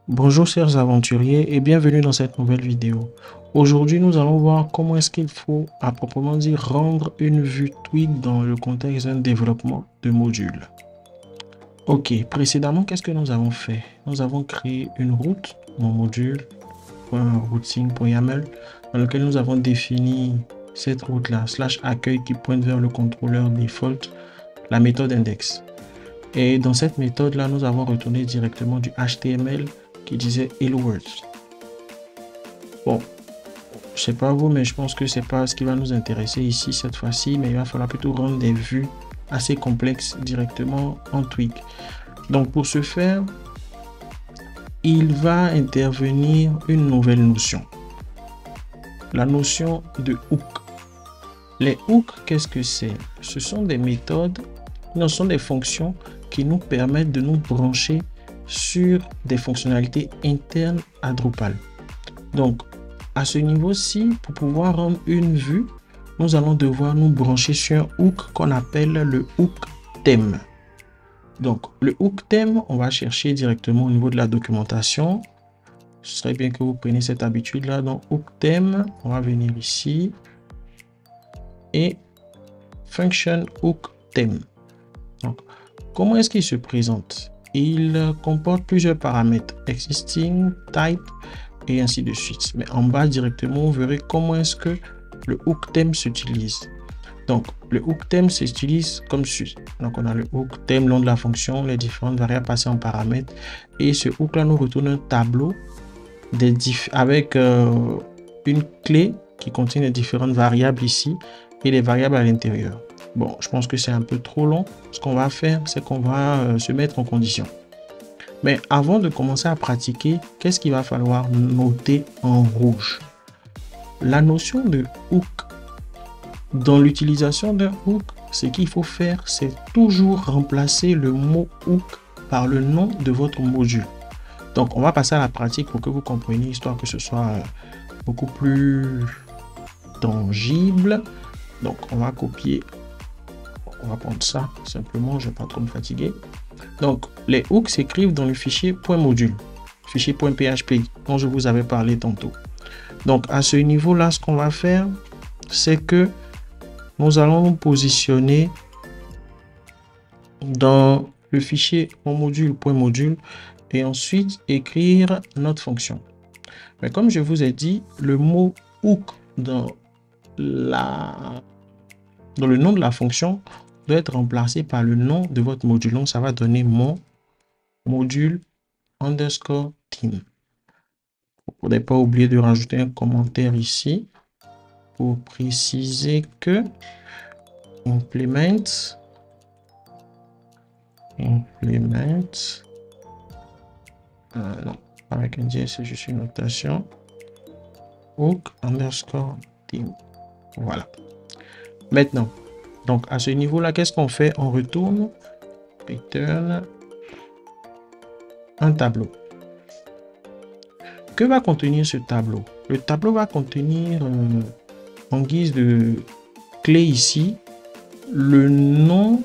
Bonjour chers aventuriers et bienvenue dans cette nouvelle vidéo. Aujourd'hui nous allons voir comment est-ce qu'il faut à proprement dire rendre une vue Twig dans le contexte d'un développement de module. Ok, précédemment qu'est-ce que nous avons fait? Nous avons créé une route, mon module.routing.yaml dans lequel nous avons défini cette route là, /accueil qui pointe vers le contrôleur default, la méthode index. Et dans cette méthode là nous avons retourné directement du HTML qui disait Hello World. Bon, je sais pas vous, mais je pense que c'est pas ce qui va nous intéresser ici cette fois-ci, mais il va falloir plutôt rendre des vues assez complexes directement en Twig. Donc pour ce faire, il va intervenir une nouvelle notion, la notion de hook. Les hooks, qu'est-ce que c'est? Ce sont des méthodes, ce sont des fonctions qui nous permettent de nous brancher sur des fonctionnalités internes à Drupal. Donc, à ce niveau-ci, pour pouvoir rendre une vue, nous allons devoir nous brancher sur un hook qu'on appelle le hook thème. Donc, le hook thème, on va chercher directement au niveau de la documentation. Ce serait bien que vous preniez cette habitude-là. Dans hook thème, on va venir ici et function hook theme. Donc, comment est-ce qu'il se présente? Il comporte plusieurs paramètres, existing, type et ainsi de suite. Mais en bas directement, vous verrez comment est-ce que le hook theme s'utilise. Donc, le hook theme s'utilise comme suit. Donc, on a le hook theme, le nom de la fonction, les différentes variables passées en paramètres. Et ce hook là nous retourne un tableau avec une clé qui contient les différentes variables ici et les variables à l'intérieur. Bon, je pense que c'est un peu trop long. Ce qu'on va faire, c'est qu'on va se mettre en condition. Mais avant de commencer à pratiquer, qu'est-ce qu'il va falloir noter en rouge? La notion de hook. Dans l'utilisation d'un hook, ce qu'il faut faire, c'est toujours remplacer le mot hook par le nom de votre module. Donc, on va passer à la pratique pour que vous compreniez, histoire que ce soit beaucoup plus tangible. Donc, on va copier. On va prendre ça simplement, je ne vais pas trop me fatiguer. Donc, les hooks s'écrivent dans le fichier .module, fichier .php dont je vous avais parlé tantôt. Donc, à ce niveau-là, ce qu'on va faire, c'est que nous allons nous positionner dans le fichier .module et ensuite écrire notre fonction. Mais comme je vous ai dit, le mot hook dans le nom de la fonction doit être remplacé par le nom de votre module. Donc, ça va donner mon module underscore theme. Vous n'avez pas oublié de rajouter un commentaire ici pour préciser que implement non, avec un dièse, c'est juste une notation hook underscore theme. Voilà. Maintenant, donc à ce niveau-là, qu'est-ce qu'on fait? On retourne return un tableau. Que va contenir ce tableau? Le tableau va contenir en guise de clé ici le nom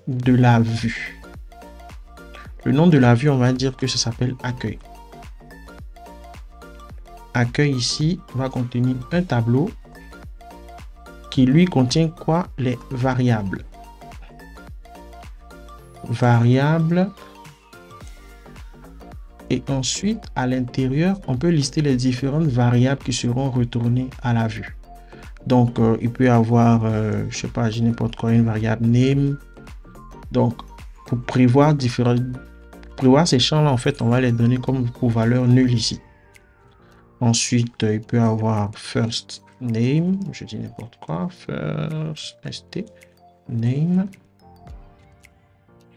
de la vue. Le nom de la vue, on va dire que ça s'appelle accueil. Accueil ici va contenir un tableau qui lui contient quoi? Les variables. Variables. Et ensuite, à l'intérieur, on peut lister les différentes variables qui seront retournées à la vue. Donc, il peut y avoir, je sais pas, j'ai n'importe quoi, une variable name. Donc, pour prévoir ces champs-là, en fait, on va les donner comme pour valeur nulle ici. Ensuite, il peut y avoir first name, je dis n'importe quoi, first st name.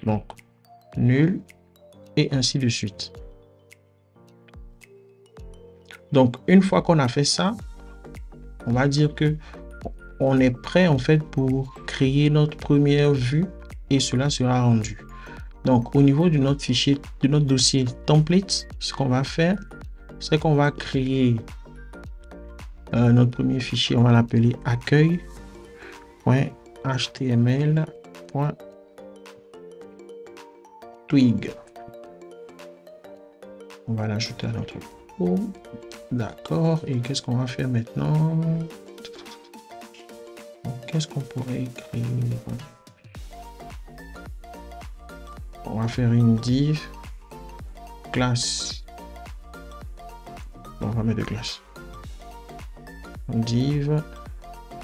Donc, nul et ainsi de suite. Donc, une fois qu'on a fait ça, on va dire que on est prêt en fait pour créer notre première vue et cela sera rendu. Donc, au niveau de notre fichier, de notre dossier template, ce qu'on va faire, c'est qu'on va créer notre premier fichier, on va l'appeler accueil.html.twig. On va l'ajouter à notre pot. D'accord. Et qu'est-ce qu'on va faire maintenant? Qu'est-ce qu'on pourrait écrire? On va faire une div classe. On va mettre de classe. Div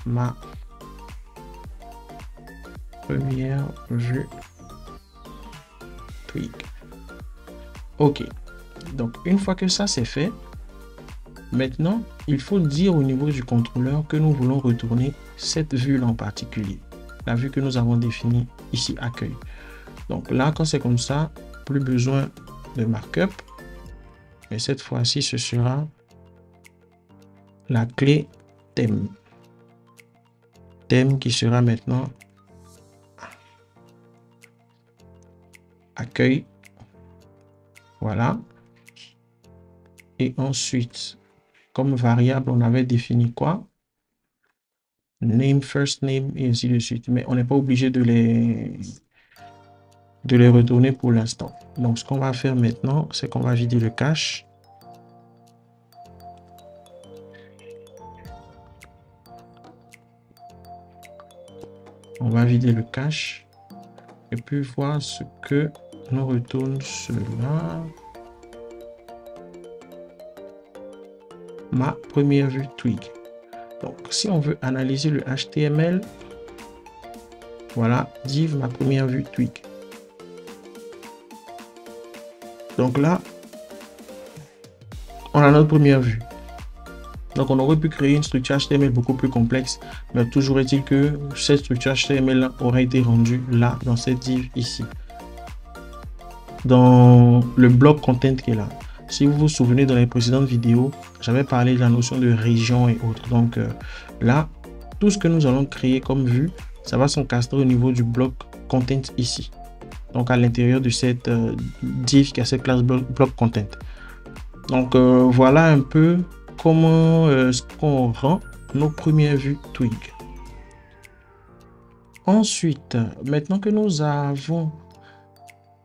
ma première vue tweak. Ok. Donc, une fois que ça c'est fait, maintenant, il faut dire au niveau du contrôleur que nous voulons retourner cette vue-là en particulier. La vue que nous avons définie ici, accueil. Donc là, quand c'est comme ça, plus besoin de markup. Mais cette fois-ci, ce sera la clé thème. Thème qui sera maintenant accueil. Voilà. Et ensuite, comme variable, on avait défini quoi? Name, first name, et ainsi de suite. Mais on n'est pas obligé de les retourner pour l'instant. Donc, ce qu'on va faire maintenant, c'est qu'on va vider le cache. On va vider le cache et puis voir ce que nous retourne cela. Ma première vue tweak. Donc, si on veut analyser le HTML, voilà, div ma première vue tweak. Donc là, on a notre première vue. Donc, on aurait pu créer une structure HTML beaucoup plus complexe, mais toujours est-il que cette structure HTML aurait été rendue là, dans cette div ici, dans le bloc content qui est là. Si vous vous souvenez, dans les précédentes vidéos, j'avais parlé de la notion de région et autres. Donc là, tout ce que nous allons créer comme vue, ça va s'encastrer au niveau du bloc content ici. Donc à l'intérieur de cette div qui a cette classe bloc content. Donc voilà un peu comment ce qu'on rend nos premières vues tweak. Ensuite, maintenant que nous avons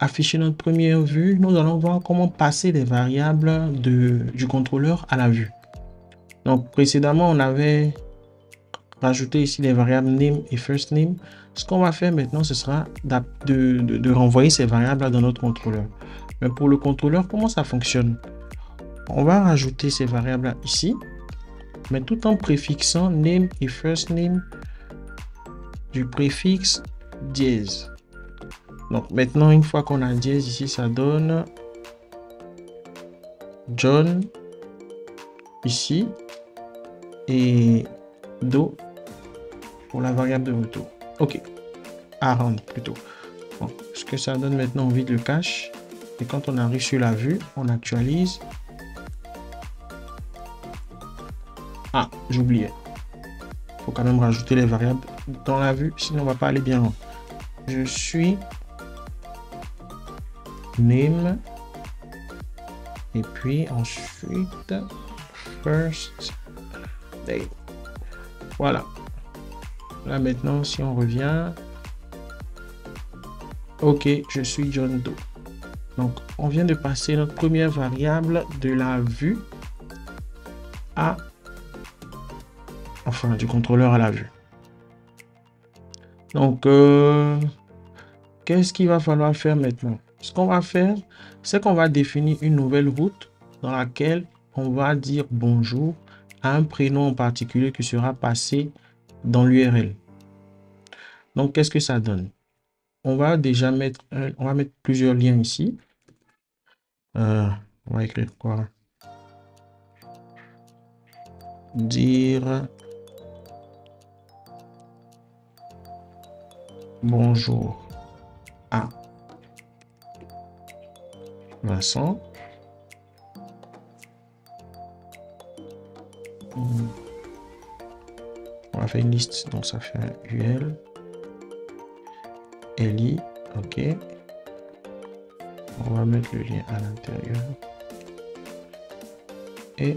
affiché notre première vue, nous allons voir comment passer les variables du contrôleur à la vue. Donc précédemment, on avait rajouté ici les variables name et first name. Ce qu'on va faire maintenant, ce sera de renvoyer ces variables dans notre contrôleur. Mais pour le contrôleur, comment ça fonctionne? On va rajouter ces variables ici, mais tout en préfixant name et first name du préfixe dièse. Donc maintenant, une fois qu'on a dièse ici, ça donne John ici et Do pour la variable de retour. Ok, Aaron plutôt. Bon, ce que ça donne maintenant, on vide le cache et quand on arrive sur la vue, on actualise. Ah, j'oubliais. Il faut quand même rajouter les variables dans la vue, sinon on va pas aller bien loin. Je suis name et puis ensuite first day. Voilà. Là maintenant, si on revient, ok, je suis John Doe. Donc on vient de passer notre première variable de la vue à enfin du contrôleur à la vue. Donc qu'est-ce qu'il va falloir faire maintenant? Ce qu'on va faire, c'est qu'on va définir une nouvelle route dans laquelle on va dire bonjour à un prénom en particulier qui sera passé dans l'URL. Donc qu'est-ce que ça donne? On va déjà mettre plusieurs liens ici. On va écrire quoi? Dire bonjour à Vincent. On va faire une liste, donc ça fait un UL. Eli, ok. On va mettre le lien à l'intérieur. Et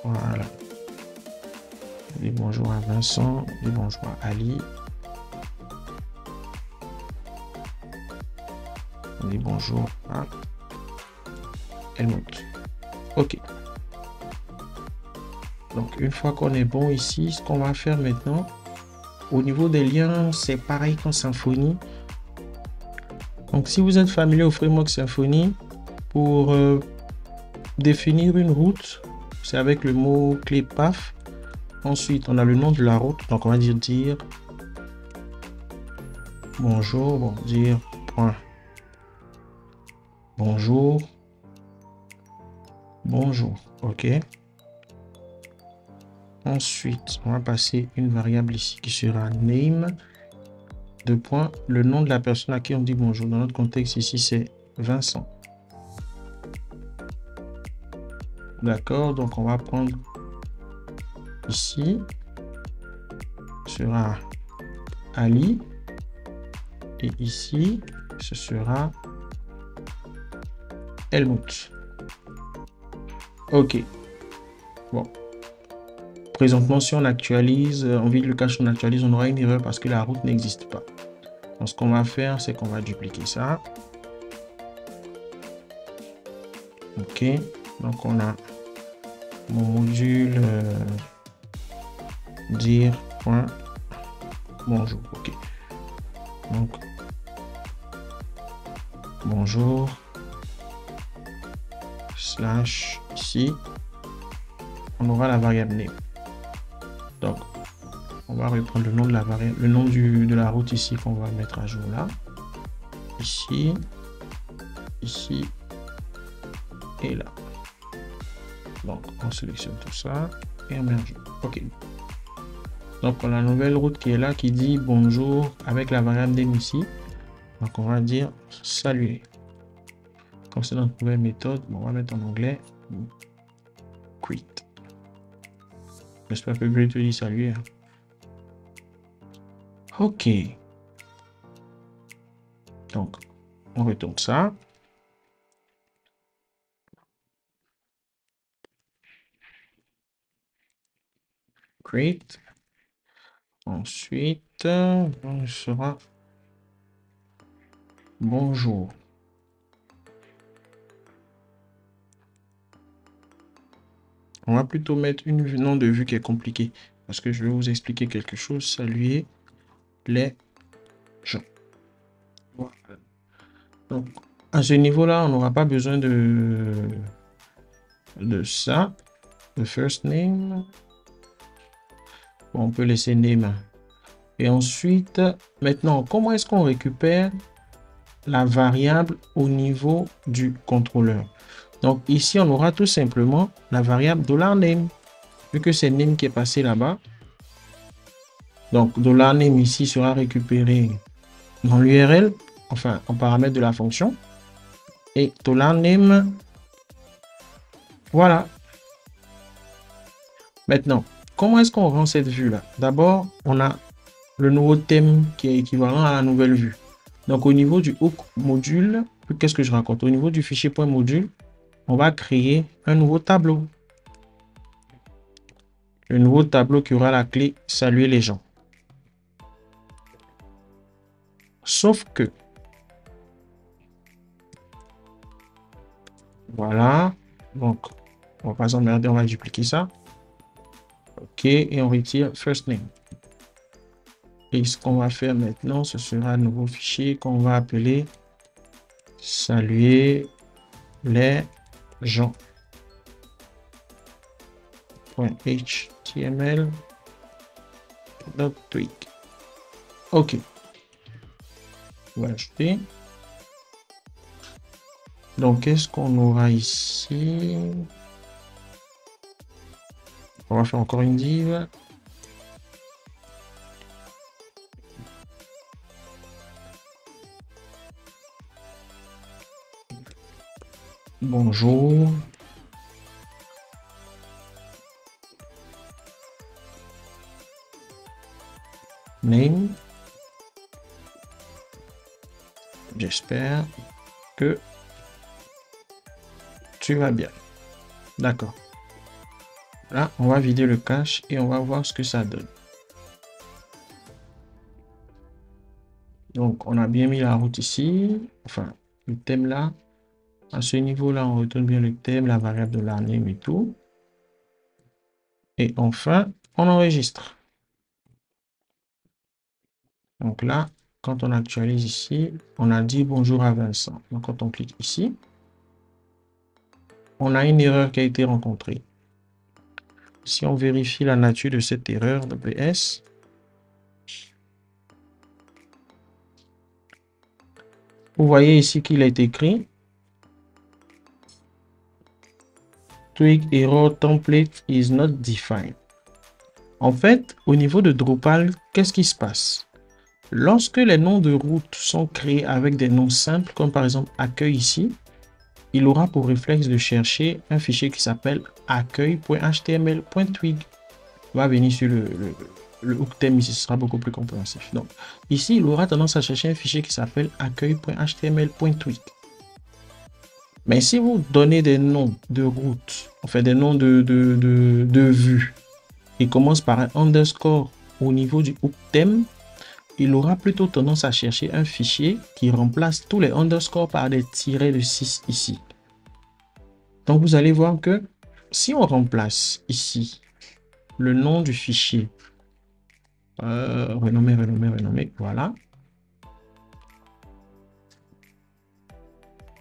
voilà. Dis bonjour à Vincent, dis bonjour à Ali. Dis bonjour à Helmut. OK. Donc, une fois qu'on est bon ici, ce qu'on va faire maintenant, au niveau des liens, c'est pareil qu'en Symfony. Donc, si vous êtes familier au framework Symfony, pour définir une route, c'est avec le mot clé path. Ensuite, on a le nom de la route. Donc, on va dire bonjour, bon, dire point. Bonjour. Bonjour. OK. Ensuite, on va passer une variable ici qui sera name. Deux points. Le nom de la personne à qui on dit bonjour. Dans notre contexte ici, c'est Vincent. D'accord. Donc, on va prendre ici. Ce sera Ali. Et ici, ce sera Helmut. OK. Bon. Présentement, si on actualise, on vide le cache, on actualise, on aura une erreur parce que la route n'existe pas. Donc, ce qu'on va faire, c'est qu'on va dupliquer ça. OK. Donc, on a mon module dire.bonjour. OK. Donc, bonjour. Slash ici. On aura la variable name. Donc, on va reprendre le nom de la variable, le nom de la route ici qu'on va mettre à jour là. Ici, ici et là. Donc, on sélectionne tout ça et on met à jour. OK. Donc, on a la nouvelle route qui est là qui dit bonjour avec la variable name ici. Donc, on va dire saluer. Comme c'est notre nouvelle méthode, bon, on va mettre en anglais greet. J'espère que greet te dit saluer. Hein. OK. Donc, on retourne ça. Great. Ensuite, on sera bonjour. On va plutôt mettre une nom de vue qui est compliqué parce que je vais vous expliquer quelque chose. Saluer les gens. Voilà. Donc, à ce niveau-là, on n'aura pas besoin de ça. Le first name. Bon, on peut laisser name. Et ensuite, maintenant, comment est-ce qu'on récupère la variable au niveau du contrôleur? Donc ici, on aura tout simplement la variable $name, vu que c'est name qui est passé là-bas. Donc $name ici sera récupéré dans l'URL, enfin en paramètre de la fonction. Et $name, voilà. Maintenant, comment est-ce qu'on rend cette vue-là? D'abord, on a le nouveau thème qui est équivalent à la nouvelle vue. Donc au niveau du hook module, qu'est-ce que je raconte? Au niveau du fichier .module, on va créer un nouveau tableau. Le nouveau tableau qui aura la clé saluer les gens. Sauf que, voilà, donc on va pas s'emmerder, on va dupliquer ça. OK, et on retire first name. Et ce qu'on va faire maintenant, ce sera un nouveau fichier qu'on va appeler saluer les gens. .html. .tweak. OK. On va ajouter. Donc, qu'est-ce qu'on aura ici? On va faire encore une div. Bonjour. Name. J'espère que tu vas bien. D'accord. Là, on va vider le cache et on va voir ce que ça donne. Donc, on a bien mis la route ici. Enfin, le thème là. À ce niveau-là, on retourne bien le thème, la variable de la name et tout. Et enfin, on enregistre. Donc là, quand on actualise ici, on a dit bonjour à Vincent. Donc quand on clique ici, on a une erreur qui a été rencontrée. Si on vérifie la nature de cette erreur de PS, vous voyez ici qu'il est écrit Twig error template is not defined. En fait, au niveau de Drupal, qu'est-ce qui se passe? Lorsque les noms de routes sont créés avec des noms simples, comme par exemple accueil ici, il aura pour réflexe de chercher un fichier qui s'appelle accueil.html.twig. On va venir sur le hook thème ici, ce sera beaucoup plus compréhensif. Donc, ici, il aura tendance à chercher un fichier qui s'appelle accueil.html.twig. Mais si vous donnez des noms de routes, enfin des noms de vues, qui commencent par un underscore au niveau du hook thème, il aura plutôt tendance à chercher un fichier qui remplace tous les underscores par des tirets de 6 ici. Donc vous allez voir que si on remplace ici le nom du fichier, renommé, voilà,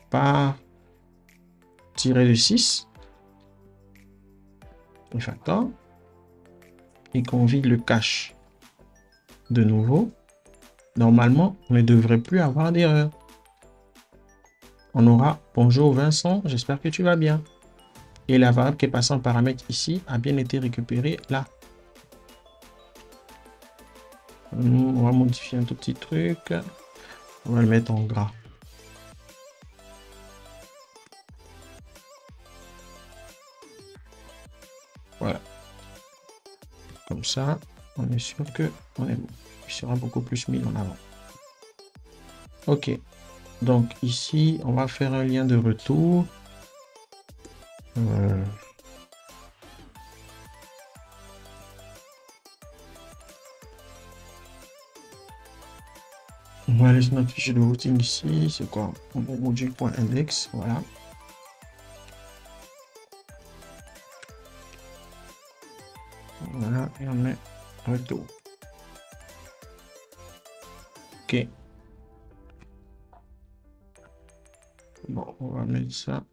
par tiré de 6, facteur, et qu'on vide le cache de nouveau, normalement, on ne devrait plus avoir d'erreur. On aura bonjour Vincent, j'espère que tu vas bien. Et la variable qui est passée en paramètre ici a bien été récupérée là. On va modifier un tout petit truc. On va le mettre en gras. Voilà. Comme ça, on est sûr que on est bon. Il sera beaucoup plus mis en avant. Ok. Donc ici, on va faire un lien de retour. On va aller sur notre fichier de routing ici. C'est quoi? Module.index. Voilà. Voilà. Et on met retour. Ok. Bon, on va mettre ça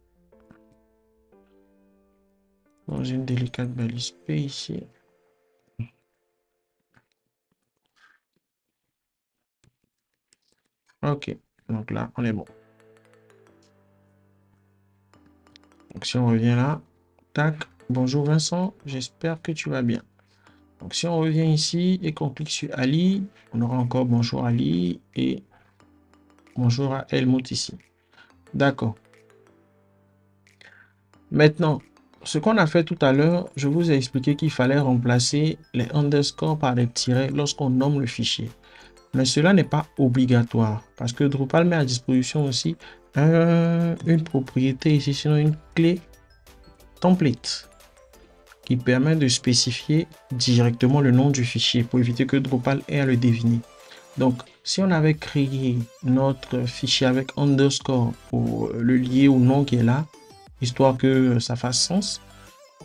dans une délicate balise P ici. Ok, donc là, on est bon. Donc si on revient là, tac, bonjour Vincent, j'espère que tu vas bien. Donc si on revient ici et qu'on clique sur Ali, on aura encore bonjour Ali et bonjour à Helmut ici. D'accord. Maintenant, ce qu'on a fait tout à l'heure, je vous ai expliqué qu'il fallait remplacer les underscores par des tirets lorsqu'on nomme le fichier. Mais cela n'est pas obligatoire parce que Drupal met à disposition aussi une propriété ici, sinon une clé template qui permet de spécifier directement le nom du fichier pour éviter que Drupal ait à le deviner. Donc, si on avait créé notre fichier avec underscore pour le lier au nom qui est là, histoire que ça fasse sens,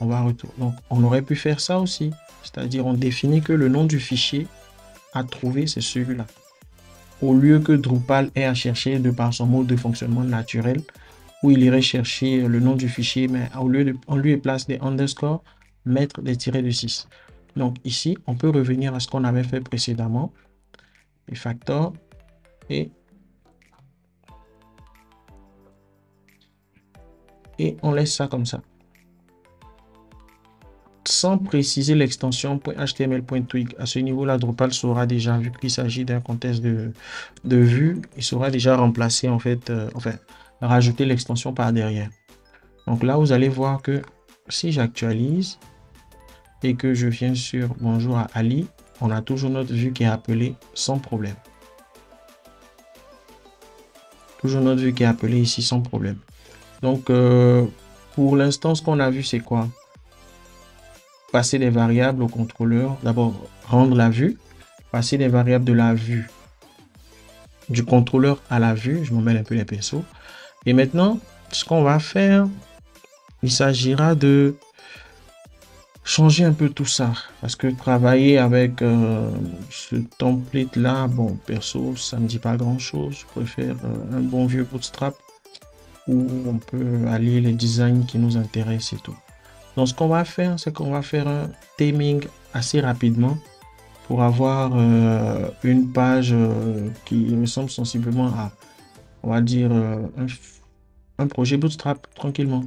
on va retourner. Donc, on aurait pu faire ça aussi. C'est-à-dire, on définit que le nom du fichier à trouver, c'est celui-là. Au lieu que Drupal ait à chercher de par son mode de fonctionnement naturel, où il irait chercher le nom du fichier, mais au lieu de, on lui place des underscores, mettre des tirets de 6. Donc ici, on peut revenir à ce qu'on avait fait précédemment. Les facteurs et on laisse ça comme ça. Sans préciser l'extension .html.twig. À ce niveau-là, Drupal saura déjà, vu qu'il s'agit d'un contexte de vue, il saura déjà remplacer en fait, enfin, rajouter l'extension par derrière. Donc là, vous allez voir que si j'actualise et que je viens sur bonjour à Ali, on a toujours notre vue qui est appelée sans problème. Toujours notre vue qui est appelée ici sans problème. Donc, pour l'instant, ce qu'on a vu, c'est quoi? Passer des variables au contrôleur. D'abord, rendre la vue. Passer des variables de la vue du contrôleur à la vue. Je m'en mêle un peu les pinceaux. Et maintenant, ce qu'on va faire, il s'agira de changer un peu tout ça. Parce que travailler avec ce template-là, bon, perso, ça me dit pas grand-chose. Je préfère un bon vieux Bootstrap où on peut allier les designs qui nous intéressent et tout. Donc, ce qu'on va faire, c'est qu'on va faire un theming assez rapidement pour avoir une page qui ressemble sensiblement à, on va dire, un projet Bootstrap tranquillement.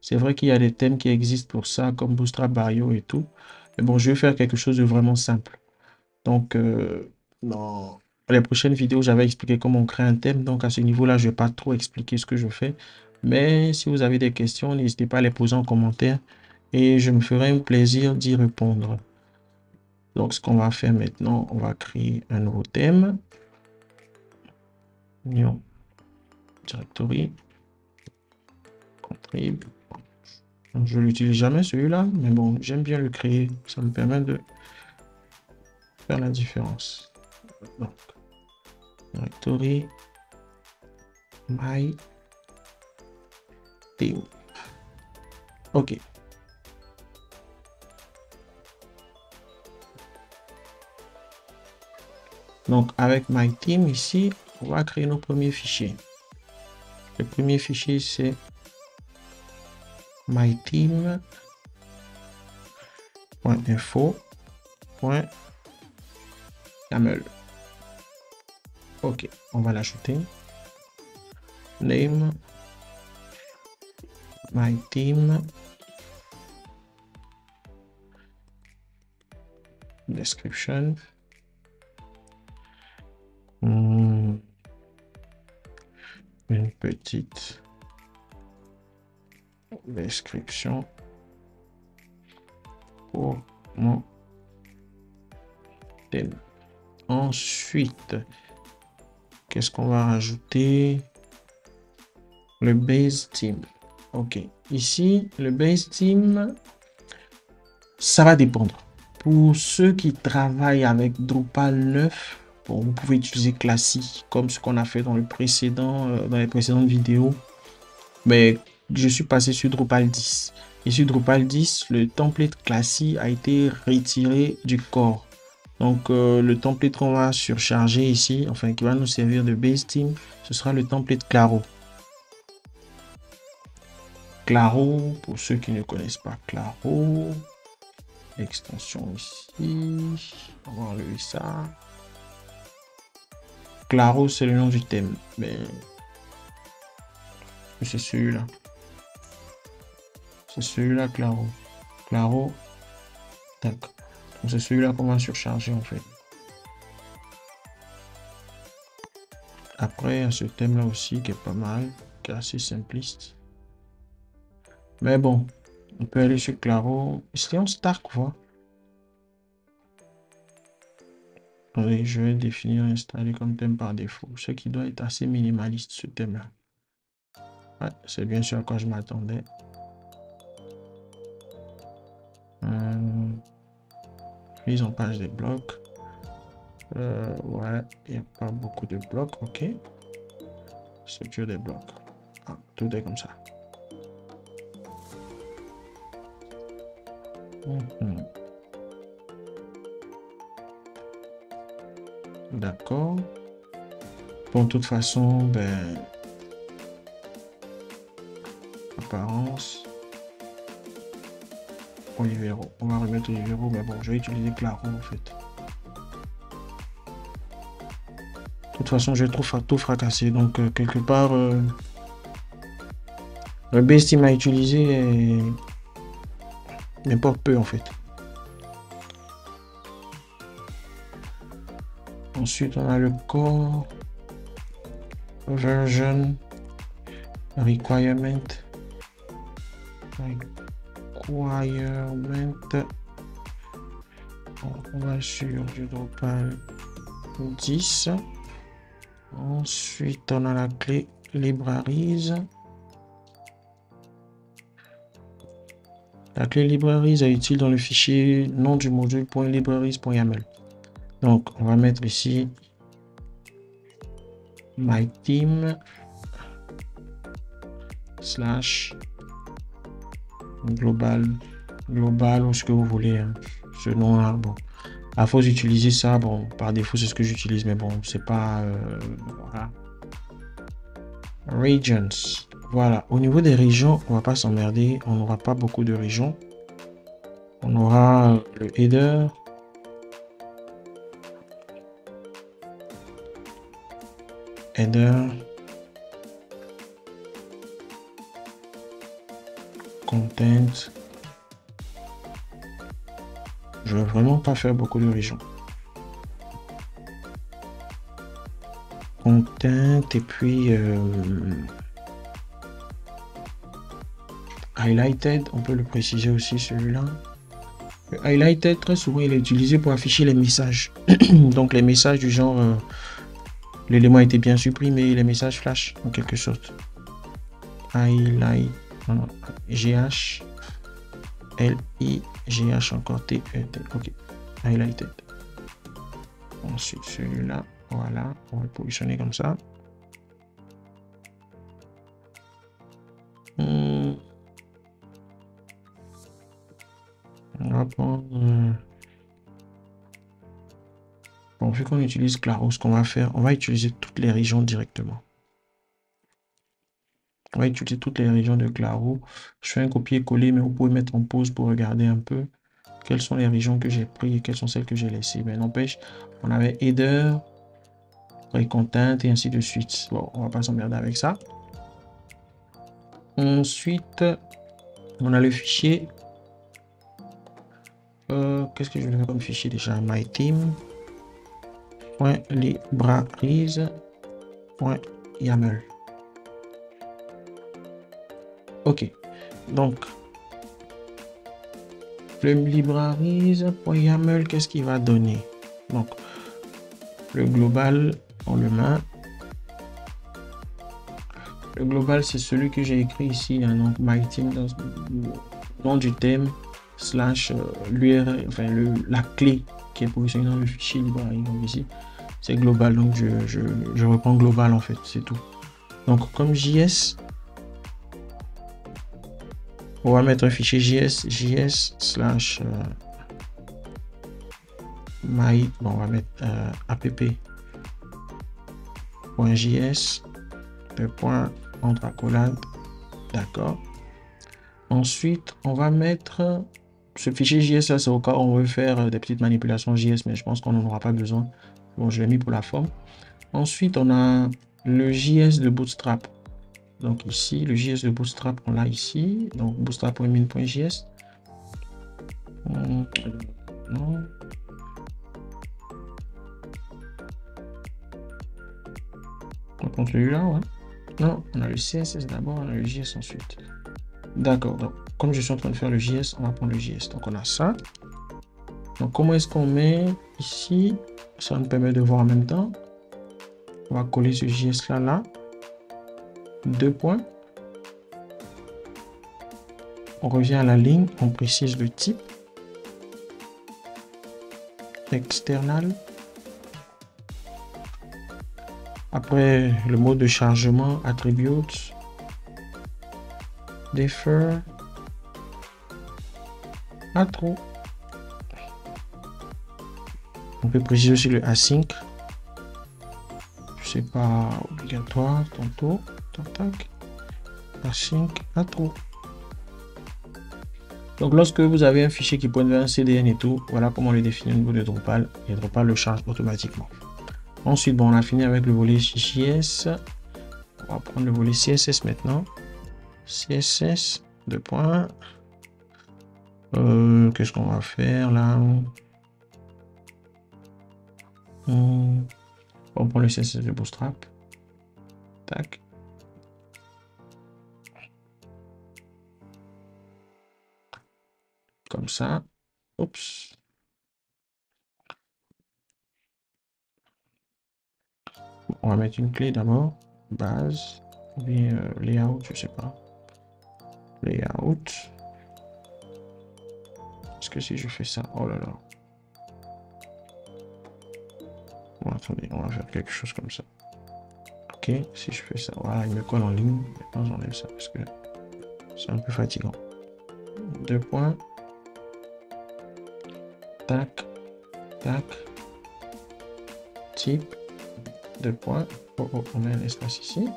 C'est vrai qu'il y a des thèmes qui existent pour ça, comme Bootstrap, Barrio et tout. Mais bon, je vais faire quelque chose de vraiment simple. Donc, dans les prochaines vidéos, j'avais expliqué comment on crée un thème. Donc, à ce niveau-là, je ne vais pas trop expliquer ce que je fais. Mais si vous avez des questions, n'hésitez pas à les poser en commentaire et je me ferai un plaisir d'y répondre. Donc, ce qu'on va faire maintenant, on va créer un nouveau thème. New Directory. Contrib. Je ne l'utilise jamais celui-là, mais bon, j'aime bien le créer. Ça me permet de faire la différence. Donc, Directory. My Team. OK. Donc, avec My Team, ici, on va créer nos premiers fichiers. Le premier fichier, c'est myteam.info.yaml. OK, on va l'ajouter. Name myteam. Description. Une petite description pour mon thème. Ensuite, qu'est-ce qu'on va rajouter? Le base theme. OK. Ici, le base theme, ça va dépendre. Pour ceux qui travaillent avec Drupal 9, bon, vous pouvez utiliser Classy comme ce qu'on a fait dans le précédent, dans les précédentes vidéos. Mais je suis passé sur Drupal 10. Et sur Drupal 10, le template Classy a été retiré du corps. Donc, le template qu'on va surcharger ici, enfin qui va nous servir de base theme, ce sera le template Claro. Claro, pour ceux qui ne connaissent pas Claro, extension ici, on va enlever ça. Claro, c'est le nom du thème, mais c'est celui-là. C'est celui-là, Claro. Claro, d'accord. Donc c'est celui-là qu'on va surcharger en fait. Après, il y a ce thème-là aussi qui est pas mal, qui est assez simpliste. Mais bon, on peut aller sur Claro. C'est en Stark, quoi. Attendez, je vais définir installer comme thème par défaut. Ce qui doit être assez minimaliste, ce thème-là. Ouais, c'est bien sûr à quoi je m'attendais. Mise en page des blocs. Ouais, il n'y a pas beaucoup de blocs, ok. Structure des blocs. Ah, tout est comme ça. D'accord. Bon, de toute façon, ben, apparence. Olivero. On va remettre Olivero, mais bon, je vais utiliser Claro en fait. De toute façon, je vais tout fracasser. Donc, quelque part, le base team à utiliser n'importe peu en fait. Ensuite, on a le core, version, requirement. On va sur du Drupal 10. Ensuite, on a la clé libraries. La clé libraries est utile dans le fichier nom du module .libraries.yaml. Donc, on va mettre ici my team slash global ou ce que vous voulez, hein. Ce nom-là, bon. À force d'utiliser ça, bon, par défaut, c'est ce que j'utilise, mais bon, c'est pas... voilà. Regions. Voilà. Au niveau des régions, on va pas s'emmerder. On n'aura pas beaucoup de régions. On aura le header. Header. Content. Je veux vraiment pas faire beaucoup de régions. Content et puis highlighted, on peut le préciser aussi celui-là. Le highlighted, très souvent, il est utilisé pour afficher les messages. Donc les messages du genre l'élément a été bien supprimé, les messages flash en quelque sorte. Highlight, GH, LI-GH encore T-E-T. Ok, highlighted. Ensuite celui-là, voilà, on va le positionner comme ça. On va prendre... Bon, vu qu'on utilise Claro, ce qu'on va faire, on va utiliser toutes les régions directement. On va utiliser toutes les régions de Claro. Je fais un copier-coller, mais vous pouvez mettre en pause pour regarder un peu quelles sont les régions que j'ai prises et quelles sont celles que j'ai laissées. Mais n'empêche, on avait header, content et ainsi de suite. Bon, on va pas s'emmerder avec ça. Ensuite, on a le fichier. Qu'est-ce que je vais faire comme fichier déjà? myteam.libraries.yaml. Ok, donc le libraries.yaml, qu'est-ce qu'il va donner? Donc le global, on le met. Le global, c'est celui que j'ai écrit ici, hein, donc myteam, dans le nom du thème, slash l'URL, enfin la clé qui est positionnée dans le fichier librairie. Donc ici, c'est global, donc je reprends global en fait, c'est tout. Donc comme JS, on va mettre un fichier JS slash my, bon, on va mettre app.js de point entre accolades, d'accord. Ensuite, on va mettre ce fichier JS là, c'est au cas où on veut faire des petites manipulations JS, mais je pense qu'on n'en aura pas besoin. Bon, je l'ai mis pour la forme. Ensuite, on a le JS de Bootstrap. Donc ici, le JS de Bootstrap, on l'a ici. Donc bootstrap.min.js. Non. On prend celui-là, ouais. Non, on a le CSS d'abord, on a le JS ensuite. D'accord, donc comme je suis en train de faire le JS, on va prendre le JS. Donc on a ça. Donc comment est-ce qu'on met ici? Ça nous permet de voir en même temps. On va coller ce JS là. 2 points. On revient à la ligne, on précise le type. External. Après le mode de chargement, attributes. Defer. Atro. On peut préciser aussi le async. C'est pas obligatoire tantôt. Tac. Async atro. Donc lorsque vous avez un fichier qui pointe vers un CDN et tout, voilà comment on le définit au niveau de Drupal, et Drupal le charge automatiquement. Ensuite, bon, on a fini avec le volet JS. On va prendre le volet CSS maintenant. CSS, 2 points. Qu'est-ce qu'on va faire là? On prend le CSS de Bootstrap. Tac. Comme ça. Oups. On va mettre une clé d'abord. Base. Ou bien layout, je sais pas. Layout. Est-ce que si je fais ça? Oh là là. Bon, attendez, on va faire quelque chose comme ça. Ok, si je fais ça, voilà, il me colle en ligne. Maintenant, j'enlève ça. parce que c'est un peu fatigant. Deux points. Tac, tac. Type. Deux points. Oh, oh, on met un espace ici.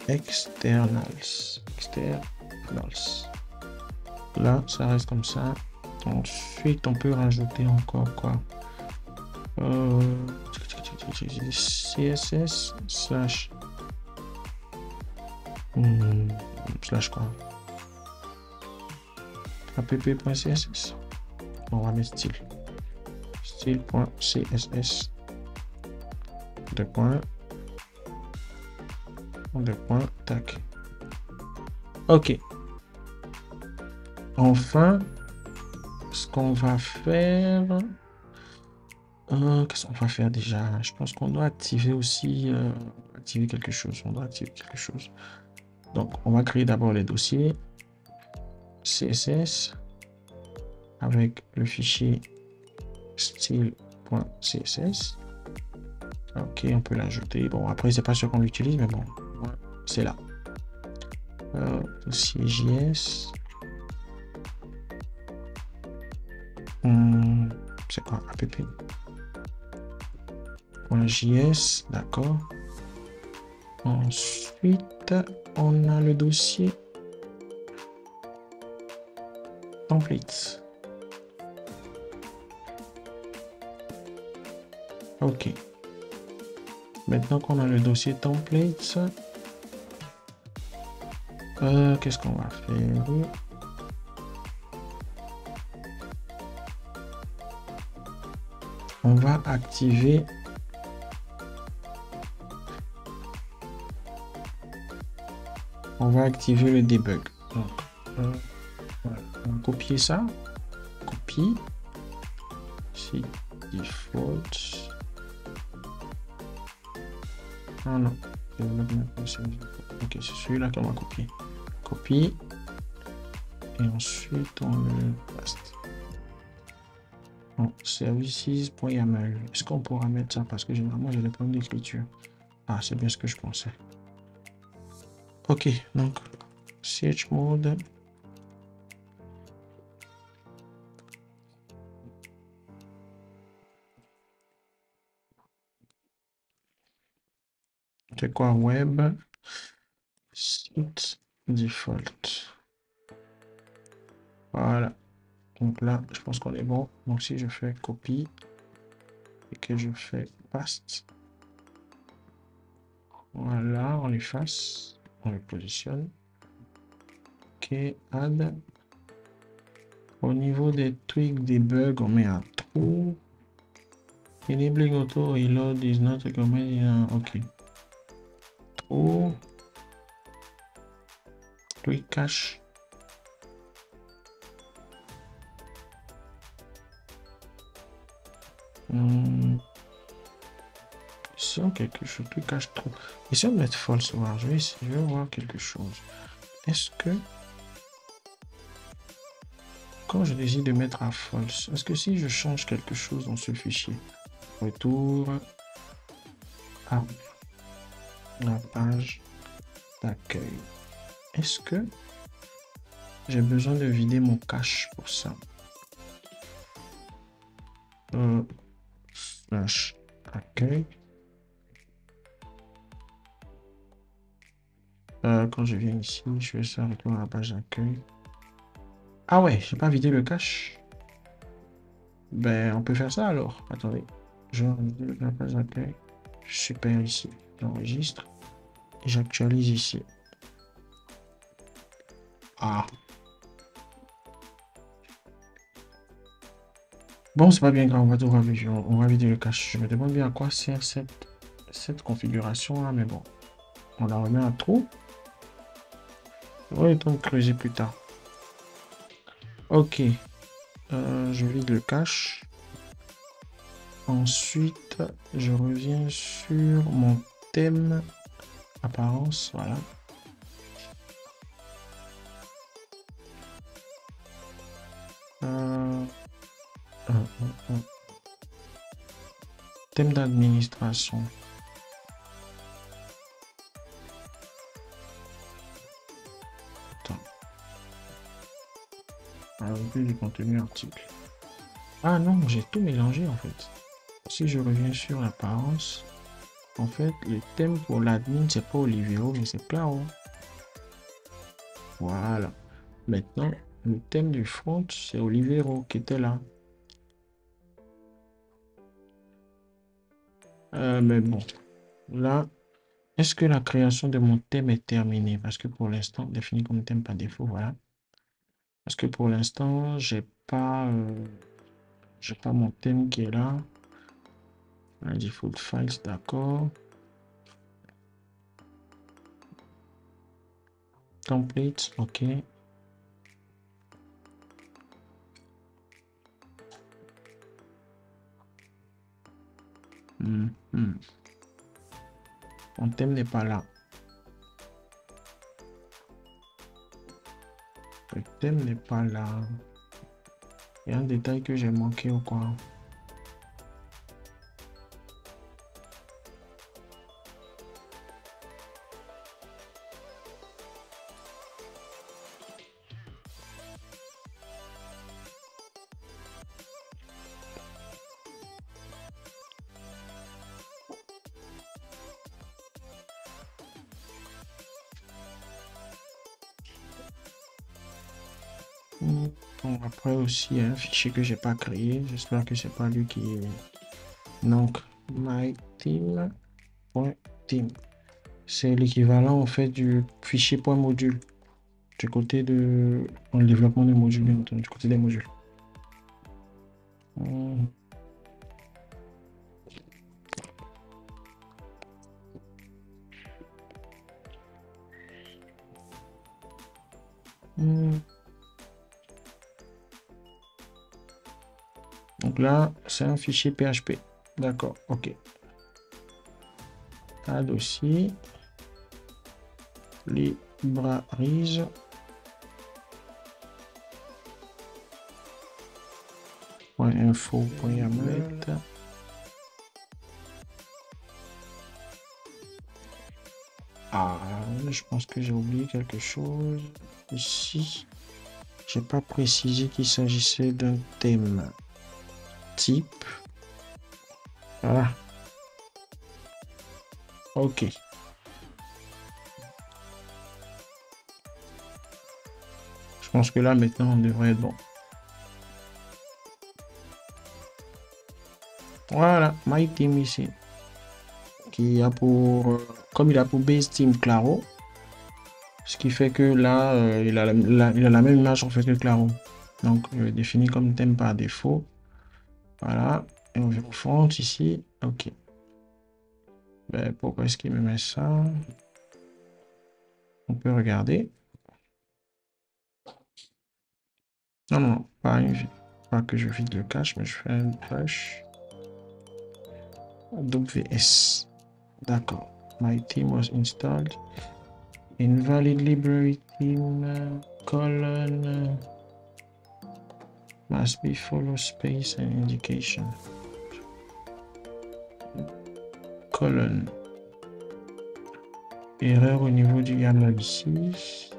Externals. Externals. Là, ça reste comme ça. Ensuite, on peut rajouter encore quoi? CSS slash slash quoi? app.css. On va mettre style. Style.css. Deux points. Deux points. Tac. Ok. Enfin, ce qu'on va faire... qu'est-ce qu'on va faire déjà? Je pense qu'on doit activer aussi... activer quelque chose. On doit activer quelque chose. Donc, on va créer d'abord les dossiers CSS avec le fichier style.css. Ok, on peut l'ajouter. Bon, après, c'est pas sûr qu'on l'utilise, mais bon, c'est là. Dossier JS. C'est quoi? app.js, d'accord. Ensuite, on a le dossier templates. Ok. Maintenant qu'on a le dossier templates, qu'est-ce qu'on va faire? On va activer le debug. Donc, voilà. On va copier ça. Copie. Si default. Ah non. Ok, c'est celui-là qu'on va copier. Copie. Et ensuite, on le paste. Bon, services.yaml. Est-ce qu'on pourra mettre ça? Parce que généralement, j'ai des problèmes d'écriture. Ah, c'est bien ce que je pensais. Ok, donc, chmod. C'est quoi web? Site default. Voilà. Donc là, je pense qu'on est bon. Donc si je fais copie et que je fais paste, voilà, on efface, on le positionne. Ok, add. Au niveau des tweaks, des bugs, on met un trou. Enabling auto reload is not recommended. Ok. Trou. Tweak cache. Ici, on quelque chose, tweak cache trop. Ici, on met false. Voir. Je vais voir quelque chose. Est-ce que quand je décide de mettre à false, est-ce que si je change quelque chose dans ce fichier, retour à la page d'accueil, est-ce que j'ai besoin de vider mon cache pour ça? Slash accueil. Quand je viens ici, je fais ça, retour à la page d'accueil. Ah ouais, j'ai pas vidé le cache. Ben, on peut faire ça alors. Attendez. Je vais vider la page d'accueil. Super ici. J'enregistre. Et j'actualise ici. Ah. Bon, c'est pas bien grave, on va vider le cache. Je me demande bien à quoi sert cette configuration-là, mais bon. On la remet à trou. On va le temps de creuser plus tard. Ok. Je vide le cache. Ensuite, je reviens sur mon thème apparence, voilà. Thème d'administration. Ajouter du contenu article. Ah non, j'ai tout mélangé en fait. Si je reviens sur l'apparence, en fait, le thème pour l'admin, c'est pas Olivero, mais c'est Claro. Voilà. Maintenant, le thème du front, c'est Olivero qui était là. Mais bon, là, est-ce que la création de mon thème est terminée? Parce que pour l'instant, défini comme thème par défaut, voilà. Parce que pour l'instant, j'ai pas mon thème qui est là. La default files, d'accord. Templates, ok. Mon thème n'est pas là. Le thème n'est pas là. Il y a un détail que j'ai manqué ou quoi? Bon, après aussi, un fichier que j'ai pas créé. J'espère que c'est pas lui qui est. Donc, myteam.team. C'est l'équivalent en fait du fichier .module du côté de dans le développement des modules, du côté des modules. Donc là, c'est un fichier PHP. D'accord, ok. Add aussi. Libraries. .info.yamlet. Ah, je pense que j'ai oublié quelque chose. Ici, j'ai pas précisé qu'il s'agissait d'un thème type. Voilà. Ok. Je pense que là, maintenant, on devrait être bon. Voilà, myteam ici. Qui a pour... comme il a pour base team Claro. Ce qui fait que là, il a la même image en fait que Claro. Donc, je vais définir comme thème par défaut. Voilà. Et on vient au front ici. Ok. Ben, pourquoi est-ce qu'il me met ça? On peut regarder. Non, non, pas que je vide le cache, mais je fais un push. WS. D'accord. My team was installed. Invalid library team colon must be follow space and indication. Colon. Erreur au niveau du YAML ici.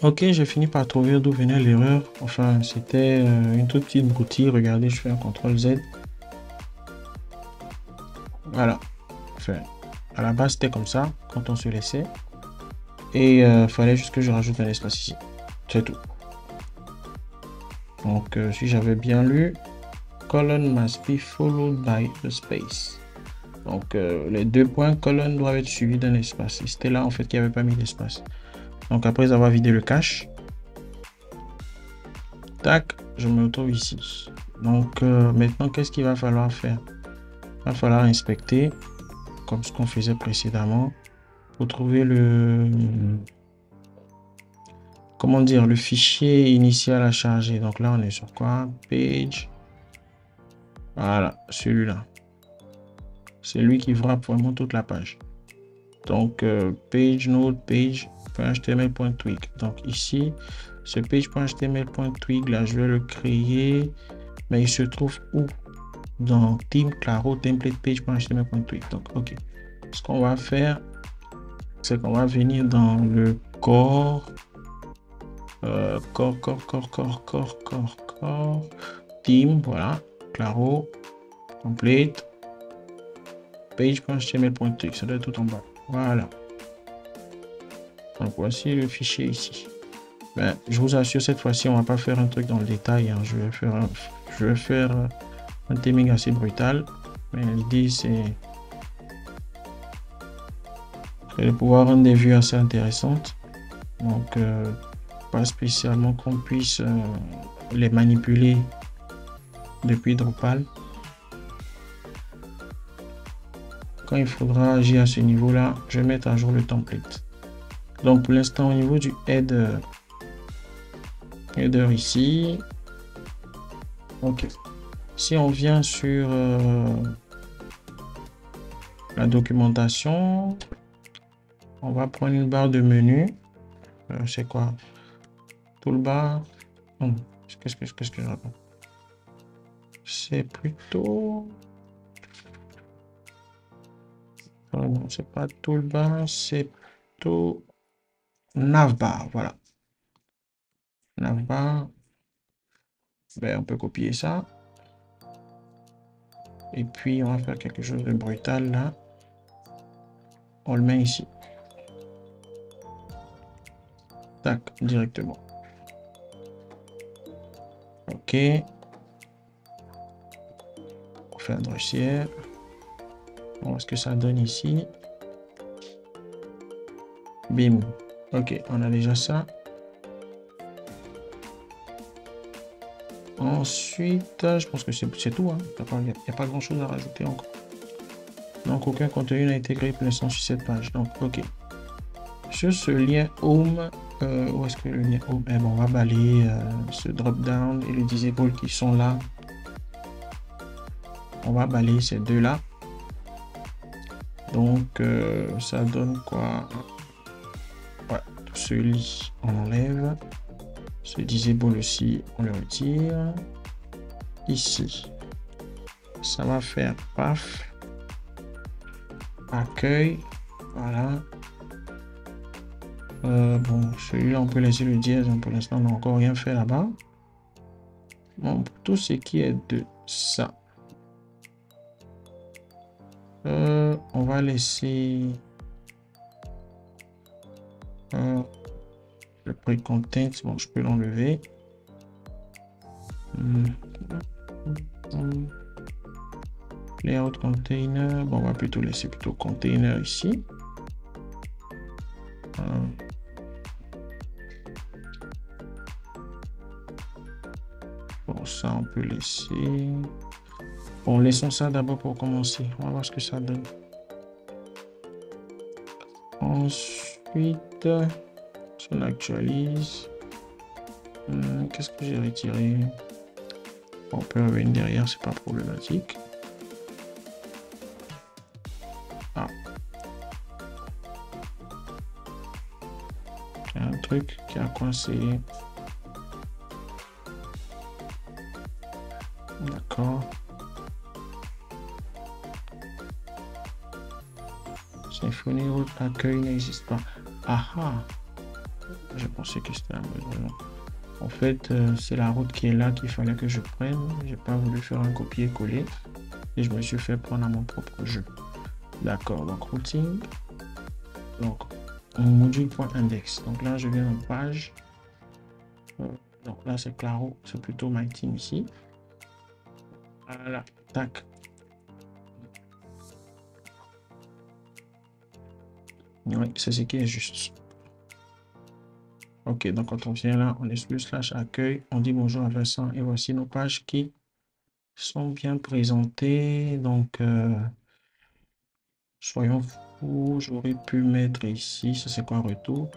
Ok, j'ai fini par trouver d'où venait l'erreur. Enfin, c'était une toute petite broutille. Regardez, je fais un CTRL Z. Voilà. Enfin, à la base, c'était comme ça quand on se laissait. Et il fallait juste que je rajoute un espace ici. C'est tout. Donc, si j'avais bien lu, colon must be followed by a space. Donc, les deux points colon doivent être suivis d'un espace. Et c'était là, en fait, qu'il n'y avait pas mis d'espace. Donc, après avoir vidé le cache, tac, je me retrouve ici. Donc, maintenant, qu'est-ce qu'il va falloir faire? Il va falloir inspecter, comme ce qu'on faisait précédemment, pour trouver le... comment dire, le fichier initial à charger. Donc là, on est sur quoi? Page. Voilà, celui-là. C'est lui qui wrap vraiment toute la page. Donc, page node, page.html.twig. Donc ici, ce page.html.twig, là, je vais le créer. Mais il se trouve où? Dans Team Claro template page.html.twig. Donc, ok. Ce qu'on va faire, c'est qu'on va venir dans le corps, team, voilà, claro, complete, page.html.txt, ça doit être tout en bas. Voilà. Donc voici le fichier ici. Ben, je vous assure, cette fois-ci, on va pas faire un truc dans le détail, hein. Je vais faire un theming assez brutal, mais l'idée c'est de pouvoir rendre des vues assez intéressantes. Donc pas spécialement qu'on puisse les manipuler depuis Drupal. Quand il faudra agir à ce niveau là, je vais mettre à jour le template. Donc pour l'instant, au niveau du header ici, ok, si on vient sur la documentation, on va prendre une barre de menu. C'est quoi? Toolbar. Qu'est-ce que je raconte? C'est plutôt... non, c'est pas toolbar, c'est plutôt navbar. Voilà. Navbar. Ben, on peut copier ça. Et puis, on va faire quelque chose de brutal là. On le met ici. Tac, directement. Ok. On fait un dossier. On voit ce que ça donne ici. Bim. Ok, on a déjà ça. Ensuite, je pense que c'est tout. Hein. Il n'y a pas grand chose à rajouter encore. Donc, aucun contenu n'a été créé pour l'instant sur cette page. Donc, ok. Sur ce lien home, où est-ce que le lien home? Eh ben, on va balayer ce drop-down et le disable qui sont là. On va balayer ces deux-là. Donc, ça donne quoi? Ouais, tout ce lit, on enlève. Ce disable aussi, on le retire. Ici, ça va faire paf. Accueil, voilà. Bon, celui-là, on peut laisser le dièse. Pour l'instant, on n'a encore rien fait là-bas. Bon, pour tout ce qui est de ça, on va laisser le pre-content. Bon, je peux l'enlever. Layout container. Bon, on va plutôt laisser container ici. Bon, ça, on peut laisser. Bon, laissons ça d'abord pour commencer. On va voir ce que ça donne. Ensuite, on actualise. Qu'est-ce que j'ai retiré? On peut revenir derrière, c'est pas problématique. Ah. Il y a un truc qui a coincé. D'accord. Symfony route accueil n'existe pas. Ah ah. Je pensais que c'était un besoin. En fait, c'est la route qui est là qu'il fallait que je prenne. J'ai pas voulu faire un copier-coller et je me suis fait prendre à mon propre jeu. D'accord. Donc routing. Donc module.index. Donc là, je viens en page. Donc là, c'est claro. C'est plutôt my team ici. Voilà. Tac. Oui, c'est ce qui est juste. Ok, donc quand on vient là, on est sur /accueil, on dit bonjour à Vincent et voici nos pages qui sont bien présentées. Donc, soyons fous, j'aurais pu mettre ici, ça c'est quoi retour?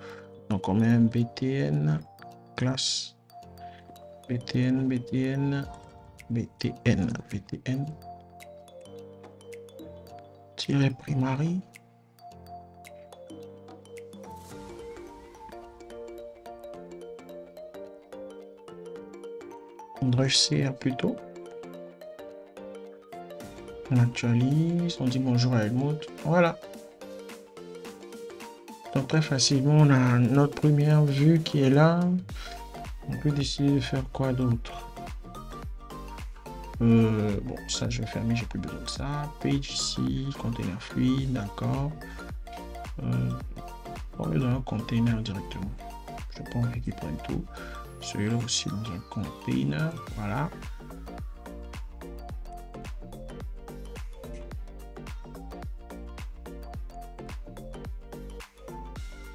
Donc on met un btn, classe, btn, tiret primary. CR plutôt. On actualise, on dit bonjour à Helmut. Voilà. Donc très facilement, on a notre première vue qui est là. On peut décider de faire quoi d'autre. Bon, ça je vais fermer, j'ai plus besoin de ça. Page ici, container fluide, d'accord. On met dans un container directement. Je n'ai pas envie qu'il prenne tout. Celui-là aussi dans un container, voilà.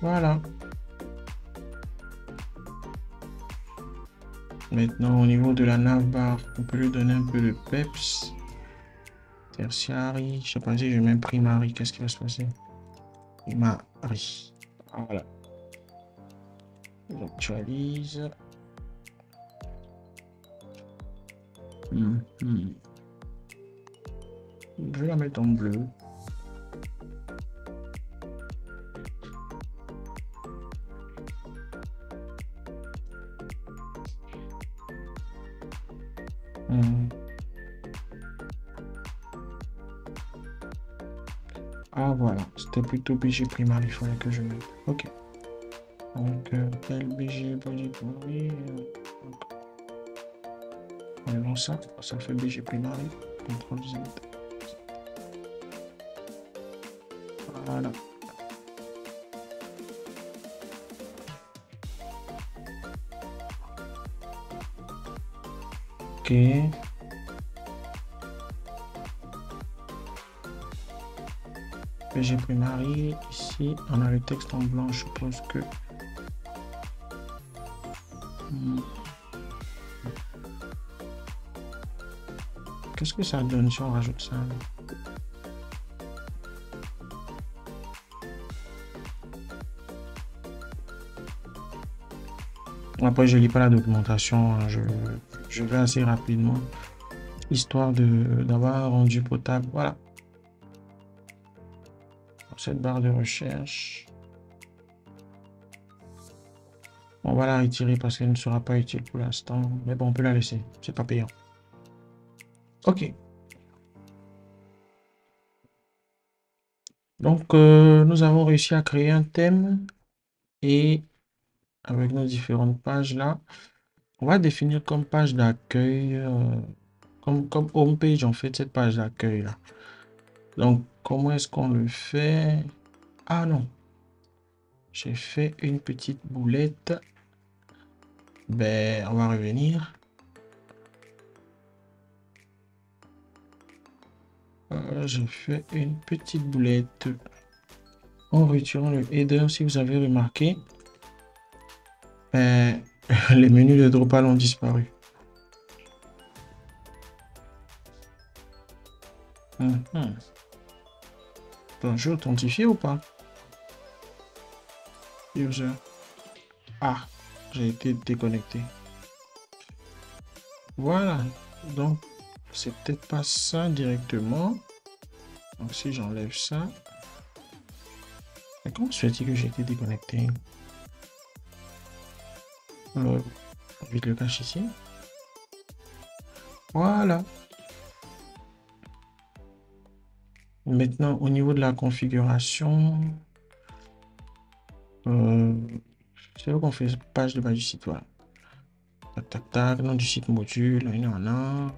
Voilà. Maintenant, au niveau de la navbar, on peut lui donner un peu de peps. Tertiary, je sais pas si je mets primary, qu'est-ce qui va se passer? Primary. Voilà. J'actualise. Je vais la mettre en bleu. Ah voilà, c'était plutôt BG primaire, il fallait que je mette. Ok. Donc LBG, BG primaire. Enlevons ça, ça fait BG primaire. CTRL Z. Voilà. Ok. BG primary, ici on a le texte en blanc, je suppose que qu'est-ce que ça donne si on rajoute ça? Après je lis pas la documentation, hein, je vais assez rapidement histoire d'avoir rendu potable. Voilà. Cette barre de recherche, on va la retirer parce qu'elle ne sera pas utile pour l'instant, mais bon, on peut la laisser, c'est pas payant. Ok. Donc nous avons réussi à créer un thème et avec nos différentes pages là, on va définir comme page d'accueil, comme home page en fait, cette page d'accueil là. Donc comment est-ce qu'on le fait? Ah non, j'ai fait une petite boulette. Ben, on va revenir. J'ai fait une petite boulette en retirant le header. Si vous avez remarqué, ben, les menus de Drupal ont disparu. Bon, je vais authentifier ou pas? User. Ah, j'ai été déconnecté. Voilà. Donc, c'est peut-être pas ça directement. Donc, si j'enlève ça. Mais comment se fait-il que j'ai été déconnecté? Vite le cache ici. Voilà. Maintenant, au niveau de la configuration, c'est là qu'on fait page de base du site. Voilà. Tac, tac, tac. Nom du site module. Il y en a.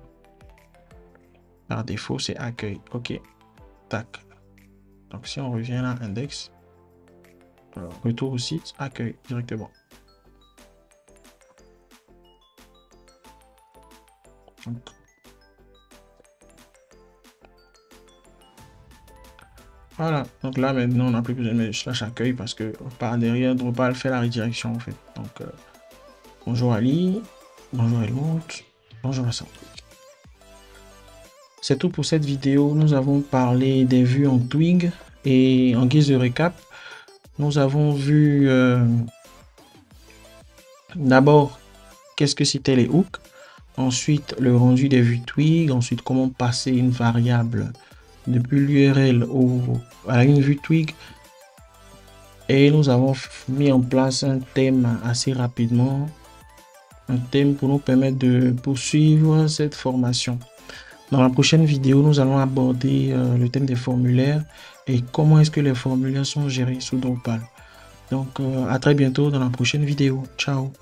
Par défaut, c'est accueil. OK. Tac. Donc, si on revient là, index, retour au site, accueil directement. Donc, voilà, donc là maintenant on n'a plus besoin de mettre slash accueil parce que par derrière Drupal fait la redirection en fait. Donc bonjour Ali, bonjour Helmut, bonjour Vincent. C'est tout pour cette vidéo. Nous avons parlé des vues en Twig et en guise de récap, nous avons vu d'abord qu'est-ce que c'était les hooks, ensuite le rendu des vues Twig, ensuite comment passer une variable depuis l'URL à une vue Twig, et nous avons mis en place un thème assez rapidement, un thème pour nous permettre de poursuivre cette formation. Dans la prochaine vidéo, nous allons aborder le thème des formulaires et comment est-ce que les formulaires sont gérés sous Drupal. Donc, à très bientôt dans la prochaine vidéo. Ciao.